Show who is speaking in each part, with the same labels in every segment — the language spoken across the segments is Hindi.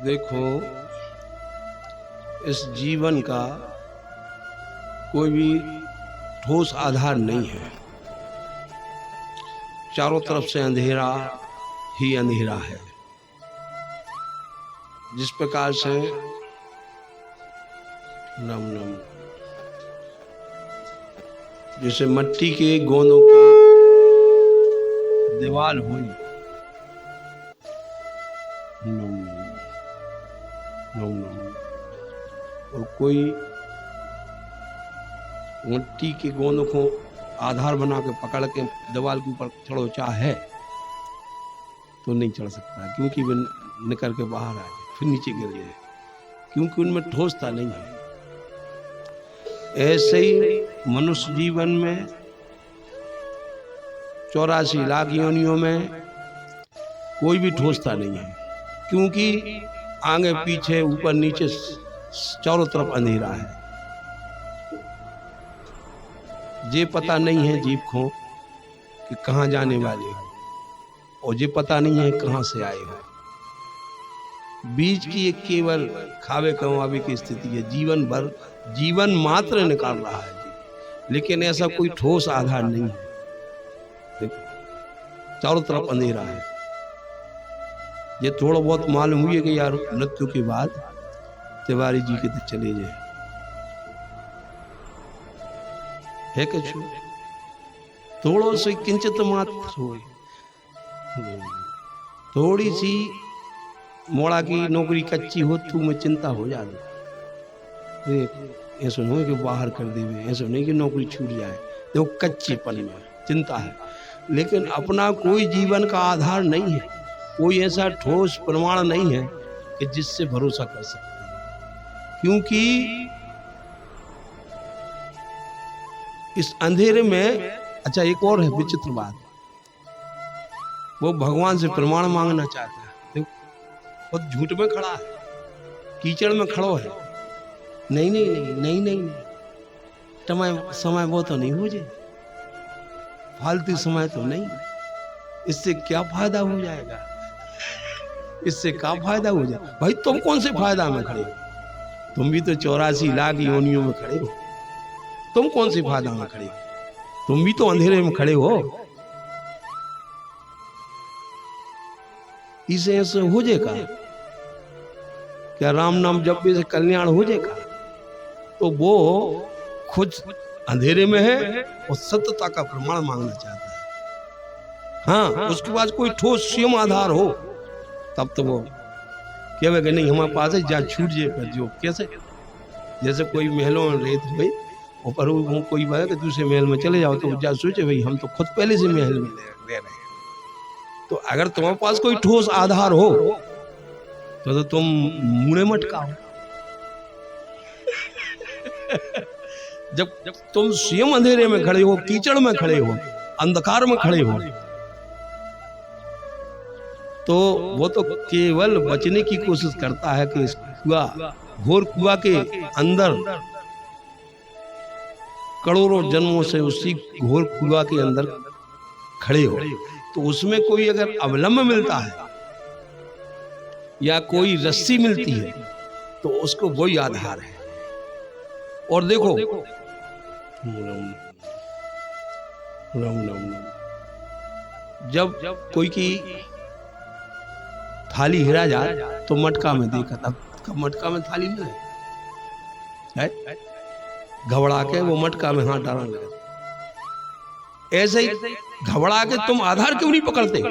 Speaker 1: देखो, इस जीवन का कोई भी ठोस आधार नहीं है। चारों तरफ से अंधेरा ही अंधेरा है। जिस प्रकार से नम नम जैसे मट्टी के गोंदों की दीवार हुई, नम नम नम, और कोई मिट्टी के गोंदों को आधार बना के पकड़ के दीवार के ऊपर चढ़ो चाहे तो नहीं चढ़ सकता, क्योंकि वे निकल के बाहर आए फिर नीचे गिर जाए, क्योंकि उनमें ठोसता नहीं है। ऐसे ही मनुष्य जीवन में 84 लाख योनियों में कोई भी ठोसता नहीं है, क्योंकि आगे पीछे ऊपर नीचे चारों तरफ अंधेरा है। ये पता नहीं है जीव को कि कहाँ जाने वाले हो, और ये पता नहीं है कहाँ से आए हो। बीच की एक केवल खावे कमावे की स्थिति है। जीवन भर जीवन मात्र निकाल रहा है जी, लेकिन ऐसा कोई ठोस आधार नहीं है। देखो, चारों तरफ अंधेरा है। ये थोड़ा बहुत मालूम हुई है कि यार मृत्यु के बाद तिवारी जी के तो चले जाए, है कुछ थोड़ो से किंचित मात्र हो, थोड़ी सी मोड़ा की नौकरी कच्ची हो तू में चिंता हो जाती। ऐसा नहीं कि बाहर कर देवे, ऐसा नहीं कि नौकरी छूट जाए, देखो कच्चेपन में चिंता है। लेकिन अपना कोई जीवन का आधार नहीं है, कोई ऐसा ठोस प्रमाण नहीं है कि जिससे भरोसा कर सकते हैं। क्योंकि इस अंधेरे में, अच्छा एक और है विचित्र बात, वो भगवान से प्रमाण मांगना चाहता है। देखो खुद झूठ में खड़ा है, कीचड़ में खड़ो है, नहीं नहीं नहीं नहीं नहीं, नहीं। समय वो तो नहीं हो जाए, फालतू समय तो नहीं, इससे क्या फायदा हो जाएगा, इससे क्या फायदा हो जाए। भाई तुम कौन से फायदा में खड़े हो, तुम भी तो 84 लाख योनियों में खड़े हो, तुम कौन से फायदा में खड़े हो, तुम भी तो अंधेरे में खड़े हो। इसे ऐसे हो जाएगा क्या, राम नाम जब भी से कल्याण हो जाएगा, तो वो खुद अंधेरे में है और सत्यता का प्रमाण मांगना चाहता है। हाँ, उसके पास कोई ठोस स्वयं आधार हो तब तो वो कहेगा नहीं हमारे पास है, जा छूट जाए पर जो कैसे, जैसे कोई महलों में रहते भाई ऊपर वो कोई बात कि दूसरे महल में चले जाओ, तो जा सोचे भाई हम तो खुद पहले से महल में रह रहे हैं। तो अगर तुम्हारे पास कोई ठोस आधार हो तो तुम मुड़े मटकाओ। जब तुम स्वयं अंधेरे में खड़े हो, कीचड़ में खड़े हो, अंधकार में खड़े हो, तो वो तो केवल बचने की कोशिश करता है कि इस कुआ, घोर कुआ के अंदर करोड़ों जन्मों से उसी घोर कुआ के अंदर खड़े हो, तो उसमें कोई अगर अवलंब मिलता है या कोई रस्सी मिलती है तो उसको वही आधार है। और देखो जब कोई की थाली हिरा जाए तो मटका में देखा, तब मटका में थाली में है, घबरा के वो मटका में हाथ डालने लगा। ऐसे ही घबरा के तुम आधार क्यों नहीं पकड़ते?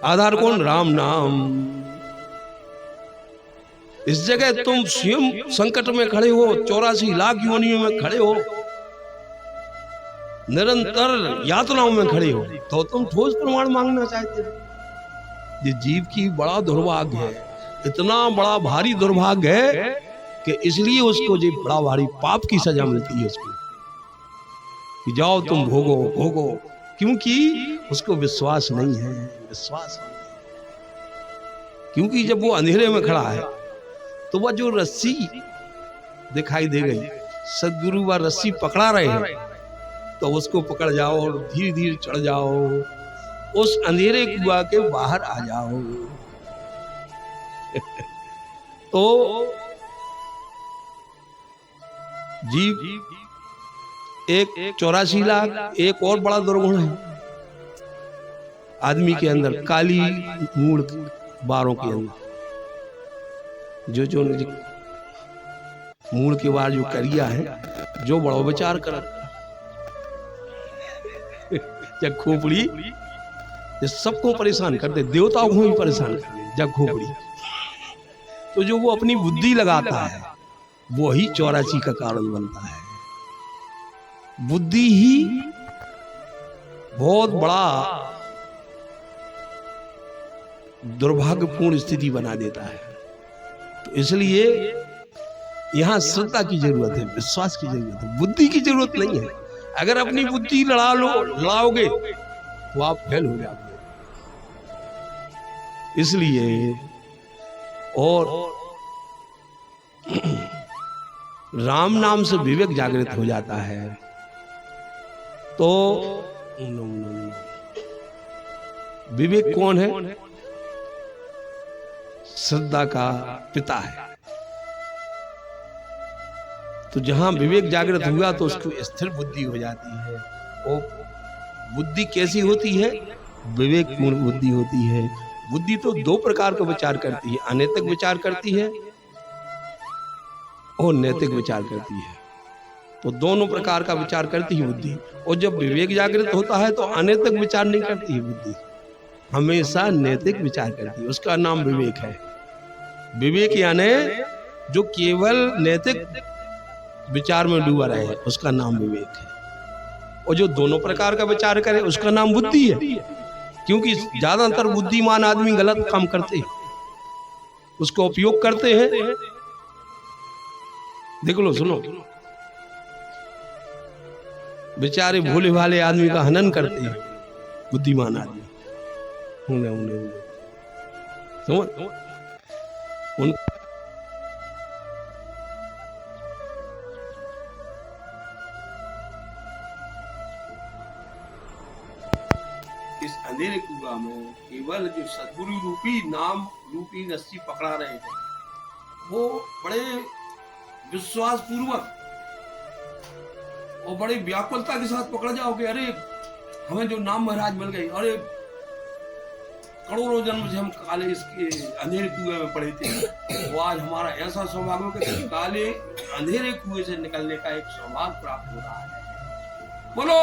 Speaker 1: आधार कौन? राम नाम। इस जगह तुम स्वयं संकट में खड़े हो, 84 लाख योनियों में खड़े हो, निरंतर यातनाओं में खड़े हो, तो तुम ठोस प्रमाण मांगना चाहते हो। ये जीव की बड़ा दुर्भाग्य है, इतना बड़ा भारी दुर्भाग्य है कि इसलिए उसको जो बड़ा भारी पाप की सजा मिलती है उसको, कि जाओ तुम भोगो भोगो, क्योंकि उसको विश्वास नहीं है, विश्वास नहीं है। क्योंकि जब वो अंधेरे में खड़ा है तो वह जो रस्सी दिखाई दे गई, सदगुरु वह रस्सी पकड़ा रहे हैं, तो उसको पकड़ जाओ और धीरे धीरे चढ़ जाओ, उस अंधेरे कुआं के बाहर आ जाओ। तो जीव एक 84 लाख एक और बड़ा दुर्गुण है आदमी के अंदर, काली मूढ़ बारों के अंदर, जो मूल के बाद जो करिया है, जो बड़ो विचार कर जब खोपड़ी ये सबको परेशान कर दे, देवताओं को भी परेशान कर दे जब खोपड़ी। तो जो वो अपनी बुद्धि लगाता है वो ही 84 का कारण बनता है। बुद्धि ही बहुत बड़ा दुर्भाग्यपूर्ण स्थिति बना देता है। तो इसलिए यहां श्रद्धा की जरूरत है, विश्वास की जरूरत है, बुद्धि की जरूरत नहीं है। अगर अपनी बुद्धि लड़ाओगे तो आप फेल हो जाओगे। इसलिए और राम नाम से विवेक जागृत हो जाता है। तो विवेक कौन है? श्रद्धा का पिता है। तो जहां विवेक जागृत हुआ तो उसकी स्थिर बुद्धि हो जाती है। वो बुद्धि कैसी होती है? विवेकपूर्ण बुद्धि होती है। बुद्धि तो दो प्रकार का विचार करती है, अनैतिक विचार करती है और नैतिक विचार करती है। तो दोनों प्रकार का विचार करती है बुद्धि। और जब विवेक जागृत होता है तो अनैतिक विचार नहीं करती है बुद्धि, हमेशा नैतिक विचार करती है। उसका नाम विवेक है। विवेक यानी जो केवल नैतिक विचार में डूबा रहे, उसका नाम विवेक है। और जो दोनों प्रकार का विचार करे उसका नाम बुद्धि है। क्योंकि ज्यादातर बुद्धिमान आदमी गलत काम करते हैं, उसको उपयोग करते हैं। देख लो, सुनो, बेचारे भोले भाले आदमी का हनन करते हैं बुद्धिमान आदमी। समझ उन इस अंधेरे कुआं में केवल जो सद्गुरु रूपी नाम रूपी रस्सी पकड़ा रहे थे, वो बड़े विश्वास पूर्वक और बड़ी व्याकुलता के साथ पकड़ जाओगे। अरे हमें जो नाम महाराज मिल गई, अरे करोड़ों जन्म से हम काले इसके अंधेरे कुएं में पड़े थे, वो आज हमारा ऐसा सौभाग्य हो कि काले अंधेरे कुएं से निकलने का एक सौभाग्य प्राप्त हो रहा है। बोलो